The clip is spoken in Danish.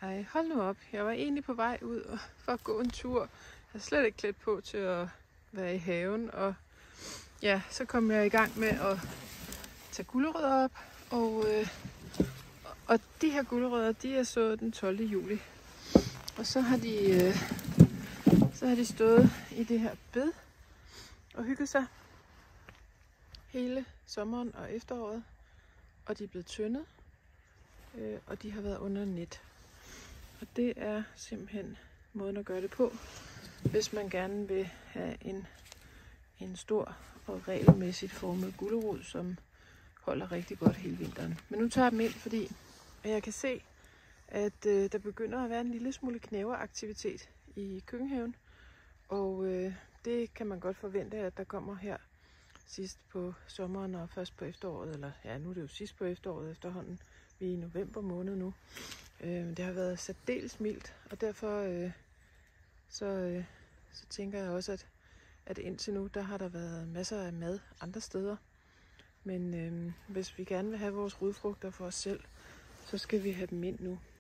Ej, hold nu op. Jeg var egentlig på vej ud for at gå en tur. Jeg er slet ikke klædt på til at være i haven. Og ja, så kom jeg i gang med at tage gulerødder op. Og de her gulerødder, de er sået den 12. juli. Og så har de stået i det her bed og hygget sig hele sommeren og efteråret. Og de er blevet tyndet, og de har været under net. Og det er simpelthen måden at gøre det på, hvis man gerne vil have en stor og regelmæssigt formet gulerod, som holder rigtig godt hele vinteren. Men nu tager jeg dem ind, fordi jeg kan se, at der begynder at være en lille smule knæveraktivitet i køkkenhaven. Og det kan man godt forvente, at der kommer her sidst på sommeren og først på efteråret. Eller ja, nu er det jo sidst på efteråret efterhånden. Vi er i november måned nu. Det har været særdeles mildt, og derfor så tænker jeg også, at indtil nu, der har der været masser af mad andre steder. Men hvis vi gerne vil have vores rodfrugter for os selv, så skal vi have dem ind nu.